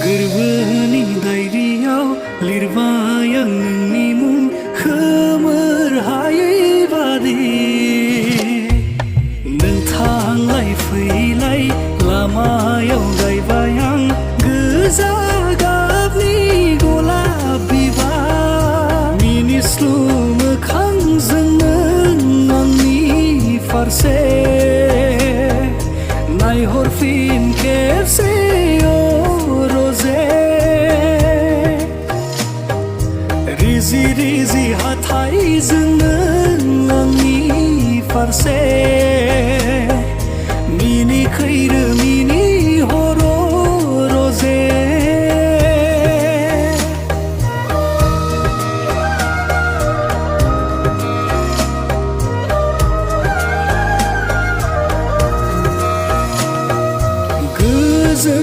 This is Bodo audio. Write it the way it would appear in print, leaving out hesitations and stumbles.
गोरबोनि दायरियाव लिरबाय आं नोंनि मुं खोमोर हायै बादि नों थांलाय फैलाय लामायाव गायबाय आं गोजा गाबनि गलाब बिबार मिनिस्लु मोखांजों नों आंनि फारसे नायहरफिन खेबसे रिजि रिजि हाथाइजों नों आंनि फारसे